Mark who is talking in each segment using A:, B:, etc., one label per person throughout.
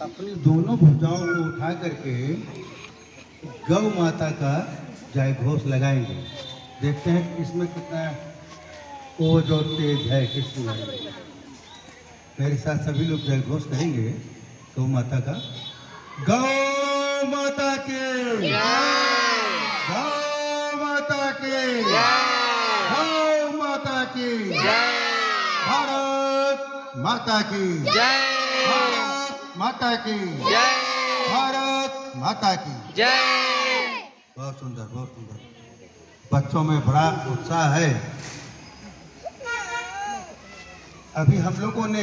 A: अपनी दोनों भुजाओं को उठा करके गौ माता का जय घोष लगाएंगे। देखते हैं कि इसमें कितना ओज और तेज है, किसमें है। मेरे साथ सभी लोग जय घोष करेंगे गौ माता का। गौ माता के, गौ माता के, गौ माता की, भारत माता की, भारत माता की, भारत माता की
B: जय।
A: बहुत सुंदर, बहुत सुंदर। बच्चों में बड़ा उत्साह है। अभी हम लोगों ने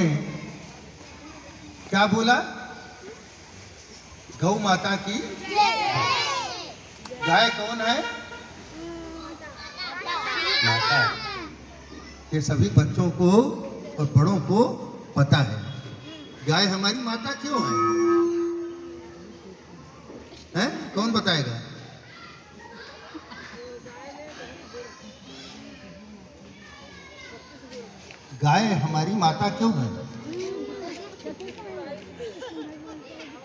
A: क्या बोला? गौ माता की। गाय कौन है? माता। ये सभी बच्चों को और बड़ों को पता है। गाय हमारी माता क्यों है? हैं? कौन बताएगा? गाय हमारी माता क्यों है?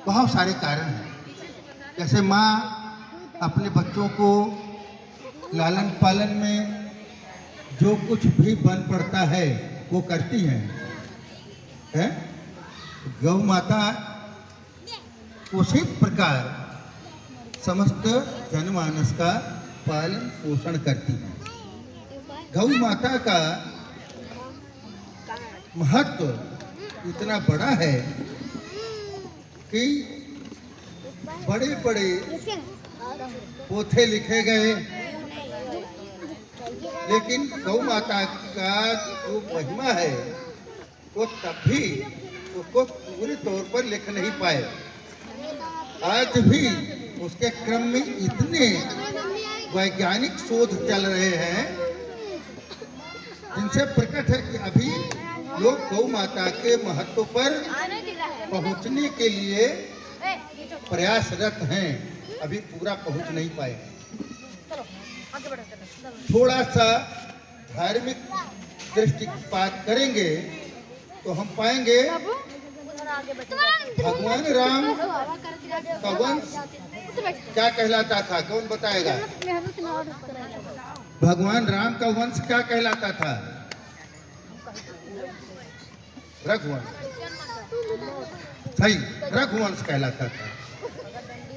A: बहुत सारे कारण हैं। जैसे माँ अपने बच्चों को लालन पालन में जो कुछ भी बन पड़ता है वो करती हैं। गौ माता उसी प्रकार समस्त जनमानस का पालन पोषण करती है। गौ माता का महत्व इतना बड़ा है कि बड़े बड़े पोथे लिखे गए, लेकिन गौ माता का जो महिमा है वो तब भी उसको पूरे तौर पर लिख नहीं पाए। आज भी उसके क्रम में इतने वैज्ञानिक शोध चल रहे हैं जिनसे प्रकट है कि अभी लोग गौ माता के महत्व पर पहुंचने के लिए प्रयासरत हैं। अभी पूरा पहुंच नहीं पाए। थोड़ा सा धार्मिक दृष्टिपात करेंगे तो हम पाएंगे भगवान राम का वंश क्या कहलाता था? कौन बताएगा? भगवान राम का वंश क्या कहलाता था? रघुवंश। सही, रघुवंश कहलाता था।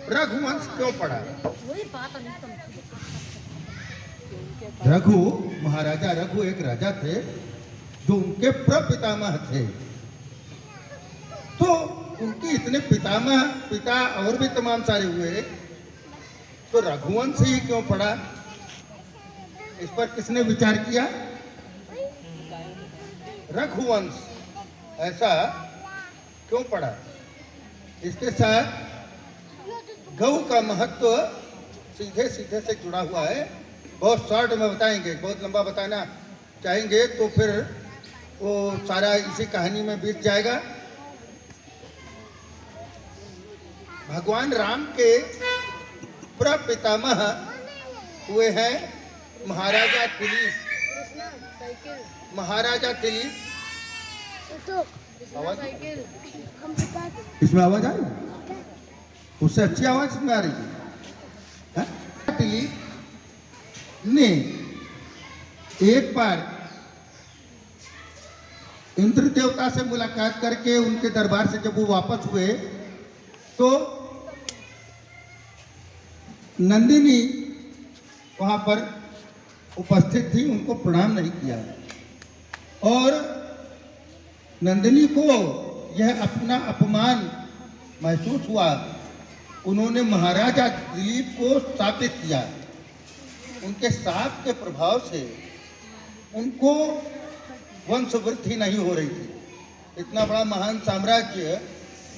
A: रघुवंश क्यों पड़ा? रघु, महाराजा रघु एक राजा थे जो उनके प्रपितामह थे। तो उनके इतने पिता और भी तमाम सारे हुए, तो रघुवंश ही क्यों पड़ा? इस पर किसने विचार किया? रघुवंश ऐसा क्यों पड़ा? इसके साथ गौ का महत्व सीधे सीधे से जुड़ा हुआ है। बहुत शॉर्ट में बताएंगे, बहुत लंबा बताना चाहेंगे तो फिर वो सारा इसी कहानी में बीत जाएगा। भगवान राम के प्रपितामह हुए हैं महाराजा दिलीप। महाराजा दिलीप, इसमें आवाज आ रही है? उससे अच्छी आवाज में आ रही है। दिलीप ने एक बार इंद्र देवता से मुलाकात करके उनके दरबार से जब वो वापस हुए तो नंदिनी वहां पर उपस्थित थी, उनको प्रणाम नहीं किया और नंदिनी को यह अपना अपमान महसूस हुआ। उन्होंने महाराजा दिलीप को शापित किया। उनके शाप के प्रभाव से उनको वंश वृद्धि नहीं हो रही थी। इतना बड़ा महान साम्राज्य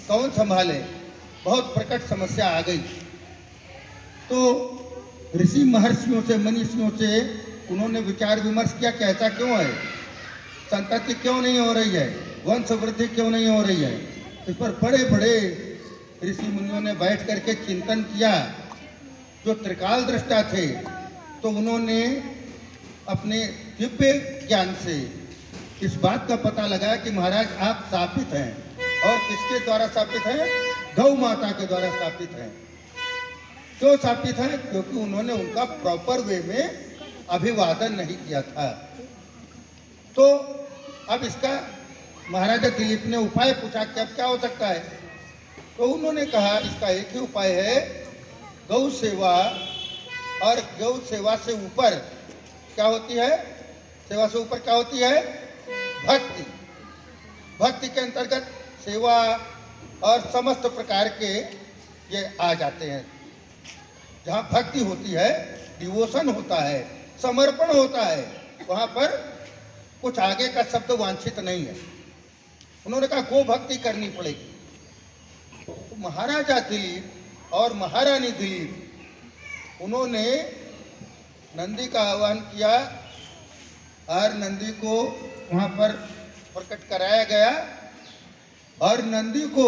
A: कौन संभाले? बहुत प्रकट समस्या आ गई। तो ऋषि महर्षियों से, मनीषियों से उन्होंने विचार विमर्श किया कि ऐसा क्यों है, संतति क्यों नहीं हो रही है, वंश वृद्धि क्यों नहीं हो रही है। इस पर बड़े बड़े ऋषि मुनियों ने बैठ करके चिंतन किया। जो त्रिकाल दृष्टा थे तो उन्होंने अपने दिव्य ज्ञान से इस बात का पता लगाया कि महाराज आप शापित हैं। और किसके द्वारा स्थापित है? गौ माता के द्वारा स्थापित है। क्यों स्थापित है? क्योंकि उन्होंने उनका प्रॉपर वे में अभिवादन नहीं किया था। तो अब इसका महाराजा दिलीप ने उपाय पूछा कि अब क्या हो सकता है? तो उन्होंने कहा इसका एक ही उपाय है, गौ सेवा। और गौ सेवा से ऊपर क्या होती है? सेवा से ऊपर क्या होती है? भक्ति। भक्ति के अंतर्गत सेवा और समस्त प्रकार के ये आ जाते हैं। जहाँ भक्ति होती है, डिवोशन होता है, समर्पण होता है, वहाँ पर कुछ आगे का शब्द वांछित नहीं है। उन्होंने कहा गो भक्ति करनी पड़ेगी। तो महाराजा दिलीप और महारानी दिलीप उन्होंने नंदी का आह्वान किया और नंदी को वहाँ पर प्रकट कराया गया और नंदी को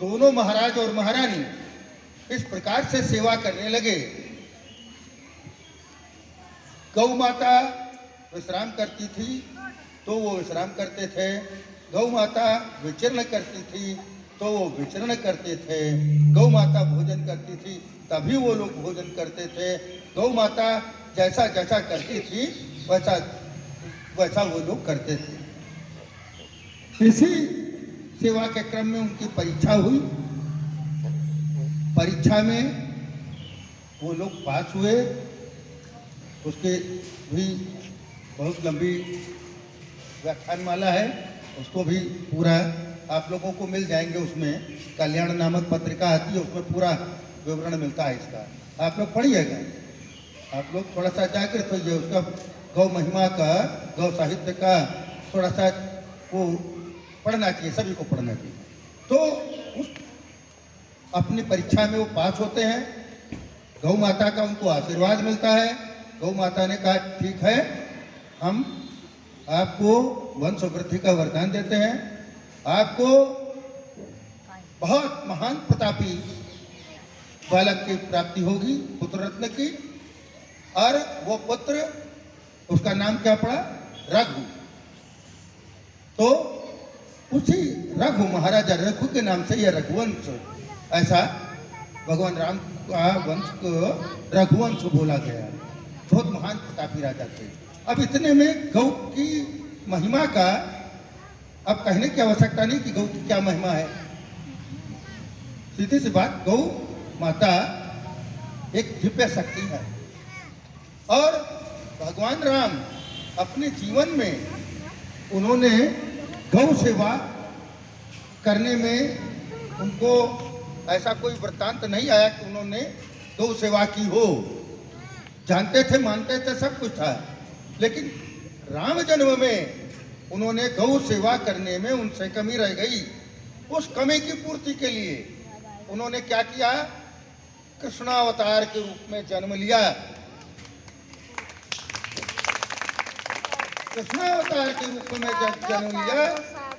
A: दोनों महाराज और महारानी इस प्रकार से सेवा करने लगे। गौ माता विश्राम करती थी तो वो विश्राम करते थे, गौ माता विचरण करती थी तो वो विचरण करते थे, गौ माता भोजन करती थी तभी वो लोग भोजन करते थे, गौ माता जैसा जैसा करती थी वैसा वैसा वो लोग करते थे। इसी सेवा के क्रम में उनकी परीक्षा हुई। परीक्षा में वो लोग पास हुए। उसके भी बहुत लंबी व्याख्यानमाला है, उसको भी पूरा आप लोगों को मिल जाएंगे। उसमें कल्याण नामक पत्रिका आती है, उसमें पूरा विवरण मिलता है इसका। आप लोग पढ़िएगा, आप लोग थोड़ा सा जागृत होइए। उसका गौ महिमा का, गौ साहित्य का थोड़ा सा वो पढ़ना चाहिए, सभी को पढ़ना चाहिए। तो उस अपनी परीक्षा में वो पास होते हैं। गौ माता का उनको आशीर्वाद मिलता है। गौ माता ने कहा ठीक है, हम आपको वंश वृद्धि का वरदान देते हैं, आपको बहुत महान प्रतापी बालक की प्राप्ति होगी, पुत्र रत्न की। और वो पुत्र, उसका नाम क्या पड़ा? रघु। तो उसी रघु, महाराजा रघु के नाम से यह रघुवंश, ऐसा भगवान राम का वंश को रघुवंश बोला गया। बहुत महान प्रतापी राजा थे। अब इतने में गौ की महिमा का अब कहने की आवश्यकता नहीं कि गौ की क्या महिमा है। सीधी सी बात, गौ माता एक दिव्य शक्ति है और भगवान राम अपने जीवन में उन्होंने गौ सेवा करने में उनको ऐसा कोई वृत्तांत नहीं आया कि उन्होंने गौ सेवा की हो। जानते थे, मानते थे, सब कुछ था, लेकिन राम जन्म में उन्होंने गौ सेवा करने में उनसे कमी रह गई। उस कमी की पूर्ति के लिए उन्होंने क्या किया? कृष्णावतार के रूप में जन्म लिया। कृष्णावतार के रूप में जब जन्म लिया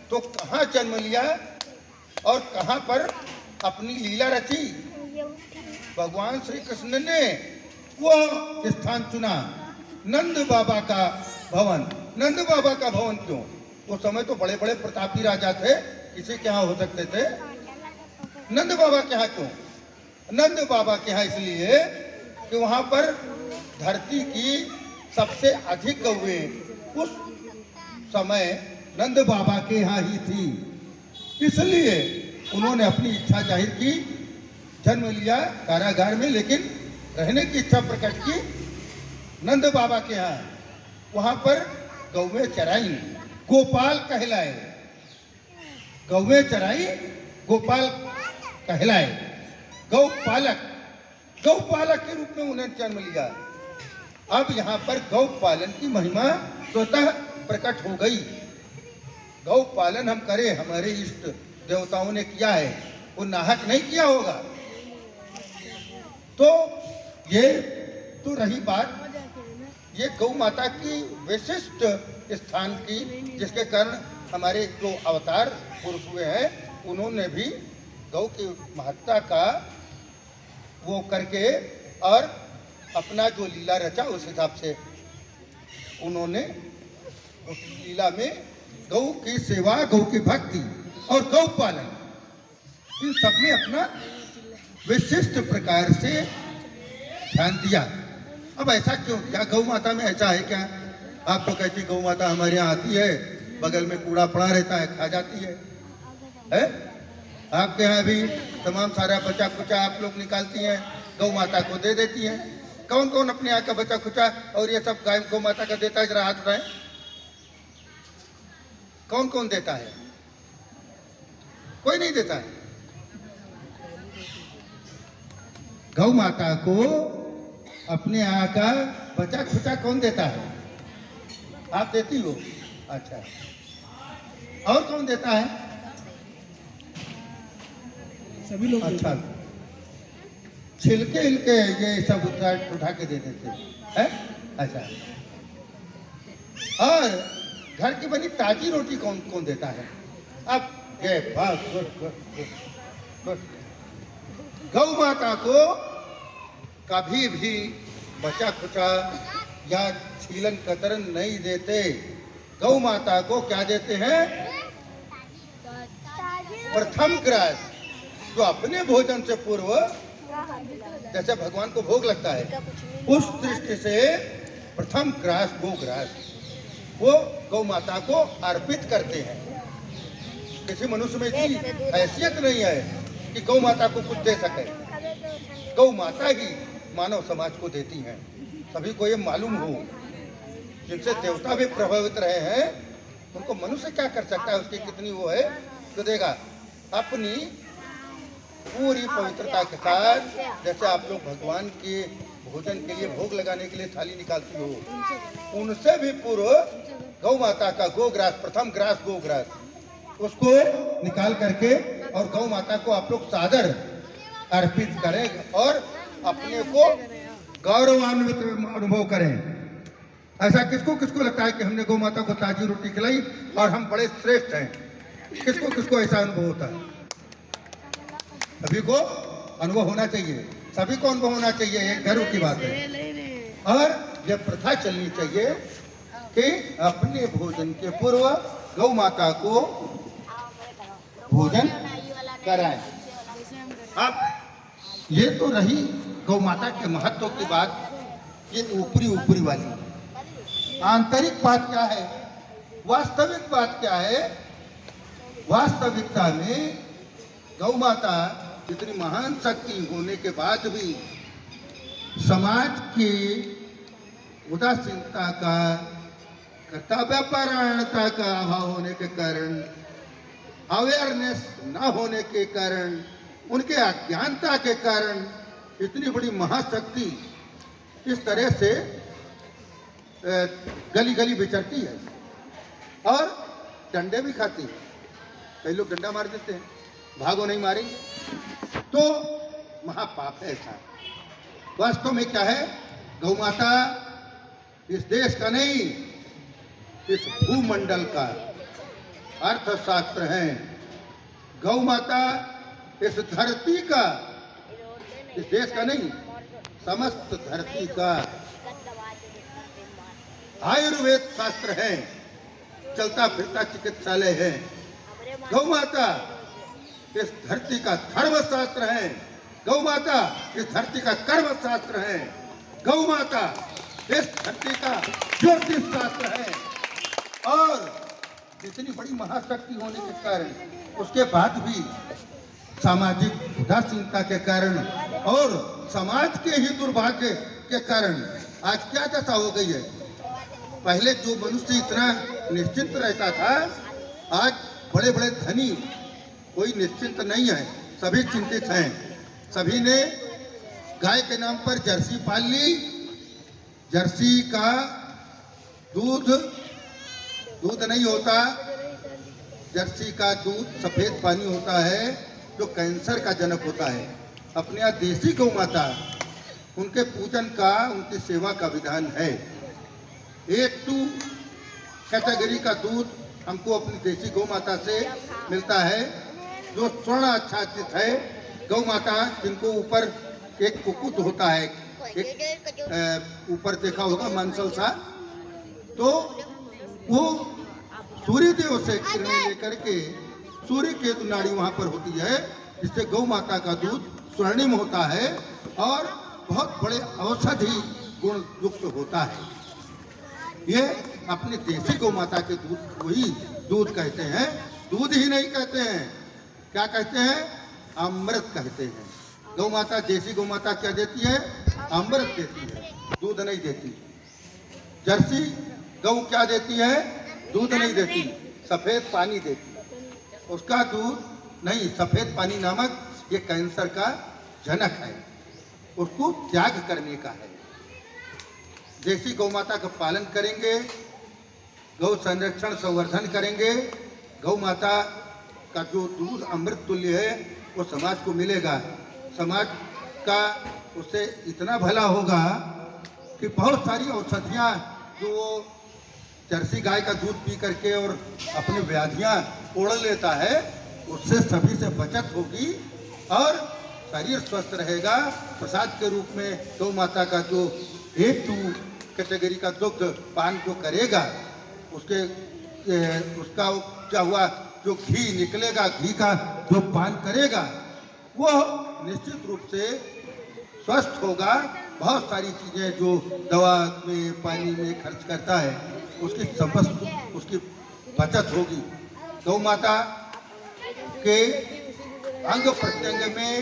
A: तो कहाँ जन्म लिया और कहाँ पर अपनी लीला रची? भगवान श्री कृष्ण ने वो स्थान चुना, नंद बाबा का भवन। नंद बाबा का भवन क्यों? उस समय तो बड़े बड़े प्रतापी राजा थे, किसी के यहाँ हो सकते थे। नंद बाबा के यहाँ क्यों? नंद बाबा के यहाँ इसलिए कि वहाँ पर धरती की सबसे अधिक गौएं उस समय नंद बाबा के यहाँ ही थी। इसलिए उन्होंने अपनी इच्छा जाहिर की, जन्म लिया कारागार में, लेकिन रहने की इच्छा प्रकट की नंद बाबा के यहाँ। वहाँ पर गौवें चराई, गोपाल कहलाए। गौवें चराई, गोपाल कहलाए। गौपालक, गौपालक के रूप में उन्हें जन्म लिया। अब यहाँ पर गौ पालन की महिमा स्वतः प्रकट हो गई। गौ पालन हम करें, हमारे इष्ट देवताओं ने किया है, वो नाहक नहीं किया होगा। तो ये तो रही बात ये गौ माता की विशिष्ट स्थान की, जिसके कारण हमारे जो अवतार पुरुष हुए हैं उन्होंने भी गौ की महत्ता का वो करके और अपना जो लीला रचा उस हिसाब से उन्होंने उस लीला में गौ की सेवा, गौ की भक्ति और गौ पालन, इन सब में अपना विशिष्ट प्रकार से ध्यान दिया। अब ऐसा क्यों? क्या गौ माता में ऐसा है क्या? आप तो कहती गौ माता हमारे यहाँ आती है, बगल में कूड़ा पड़ा रहता है, खा जाती है? आपके यहाँ भी तमाम सारा बचा खुचा आप लोग निकालती हैं, गौ माता को दे देती हैं। कौन कौन अपने यहाँ का बचा खुचा और ये सब गाय गौ माता का देता है? जरा हाथ उठाएं। कौन कौन देता है? कोई नहीं देता है। गौ माता को अपने यहाँ का बचा खुचा कौन देता है? आप देती हो? अच्छा, और कौन देता है?
B: सभी लोग।
A: अच्छा, छिलके हिलके ये सब उठा के दे देते हैं। अच्छा, और घर की बनी ताजी रोटी कौन कौन देता है? अब ये बात गुड। गौ माता को कभी भी बचा खुचा या छीलन कतरन नहीं देते। गौ माता को क्या देते हैं? प्रथम ग्रास, जो अपने भोजन से पूर्व जैसे भगवान को भोग लगता है, उस दृष्टि से प्रथम ग्रास गोग्रास वो गौ माता को अर्पित करते हैं। किसी मनुष्य में इतनी हैसियत नहीं है कि गौ माता को कुछ दे सके। गौ माता ही मानव समाज को देती हैं। सभी को ये मालूम हो, जिनसे देवता भी प्रभावित रहे हैं, उनको मनुष्य क्या कर सकता है? उसकी कितनी वो है तो देगा। अपनी पूरी पवित्रता के साथ, जैसे आप लोग भगवान के भोजन के लिए भोग लगाने के लिए थाली निकालती हो, उनसे भी पूर्व गौ माता का गोग्रास, प्रथम ग्रास गोग्रास, उसको निकाल करके और गौ माता को आप लोग सादर अर्पित करें और अपने को गौरवान्वित अनुभव करें। ऐसा किसको किसको लगता है कि हमने गौ माता को ताजी रोटी खिलाई और हम बड़े श्रेष्ठ हैं? किसको किसको ऐसा अनुभव होता है? सभी को अनुभव होना चाहिए, सभी को अनुभव होना चाहिए, ये गर्व की बात है। और यह प्रथा चलनी चाहिए कि अपने भोजन के पूर्व गौ माता को भोजन कराएं। अब ये तो रही गौ माता के महत्व की बात, ये ऊपरी वाली। आंतरिक बात क्या है? वास्तविक बात क्या है? वास्तविकता में गौ माता इतनी महान शक्ति होने के बाद भी समाज की उदासीनता का, कर्तव्यपरायणता का अभाव होने के कारण, अवेयरनेस न होने के कारण, उनके अज्ञानता के कारण इतनी बड़ी महाशक्ति इस तरह से गली गली विचरती है और डंडे भी खाती है। कई लोग डंडा मार देते हैं, भागो नहीं मारेंगे, तो महापाप है ऐसा। वास्तव में क्या है? गौ माता इस देश का नहीं, इस भूमंडल का अर्थशास्त्र है। गौ माता इस धरती का, इस देश का नहीं, समस्त धरती का आयुर्वेद शास्त्र है, चलता फिरता चिकित्सालय है। गौ माता इस धरती का धर्मशास्त्र है। गौ माता इस धरती का कर्म शास्त्र है। गौ माता इस धरती का ज्योतिष शास्त्र है। और इतनी बड़ी महाशक्ति होने के कारण, उसके बाद भी सामाजिक उदासीनता के कारण और समाज के ही दुर्भाग्य के कारण आज क्या दशा हो गई है? पहले जो मनुष्य इतना निश्चिंत रहता था, आज बड़े बड़े धनी कोई निश्चिंत नहीं है, सभी चिंतित हैं। सभी ने गाय के नाम पर जर्सी पाल ली। जर्सी का दूध नहीं होता, जर्सी का दूध सफेद पानी होता है जो कैंसर का जनक होता है। अपने यहाँ देसी गौ माता, उनके पूजन का, उनकी सेवा का विधान है। 1-2 कैटेगरी का दूध हमको अपनी देसी गौ माता से मिलता है, जो स्वर्ण आच्छादित है। गौ माता जिनको ऊपर एक कुकुट होता है, एक ऊपर देखा होगा मंसल सा, तो वो सूर्य देव से किरणें लेकर के सूर्य केतु नाड़ी वहाँ पर होती है, जिससे गौ माता का दूध स्वर्णिम होता है और बहुत बड़े औषधि गुण युक्त होता है। ये अपने देसी गौ माता के दूध को ही दूध कहते हैं, दूध ही नहीं कहते हैं, क्या कहते हैं? अमृत कहते हैं। गौ माता, देसी गौ माता क्या देती है? अमृत देती है, दूध नहीं देती। जर्सी गौ क्या देती है? दूध नहीं देती, सफेद पानी देती है। उसका दूध नहीं, सफेद पानी नामक ये कैंसर का जनक है, उसको त्याग करने का है। देसी गौ माता का पालन करेंगे, गौ संरक्षण संवर्धन करेंगे, गौ माता का जो दूध अमृत तुल्य है वो समाज को मिलेगा। समाज का उससे इतना भला होगा कि बहुत सारी औषधियाँ जो वो जर्सी गाय का दूध पी करके और अपनी व्याधियाँ ओढ़ लेता है, उससे सभी से बचत होगी और शरीर स्वस्थ रहेगा। प्रसाद के रूप में गौ माता का जो A2 कैटेगरी का दुग्ध पान जो करेगा, उसका क्या हुआ, जो घी निकलेगा, घी का जो पान करेगा वो निश्चित रूप से स्वस्थ होगा। बहुत सारी चीज़ें जो दवा में, पानी में खर्च करता है, उसकी समस्त उसकी बचत होगी। गौ माता के अंग प्रत्यंग में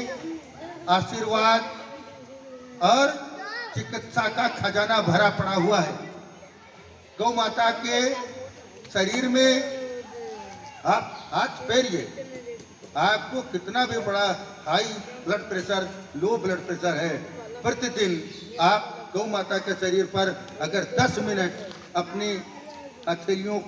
A: आशीर्वाद और चिकित्सा का खजाना भरा पड़ा हुआ है। गौ माता के शरीर में आप हाथ फेरिए, आपको कितना भी बड़ा high blood pressure, low blood pressure है, प्रतिदिन आप गौ माता के शरीर पर अगर 10 मिनट अपनी हथेलियों को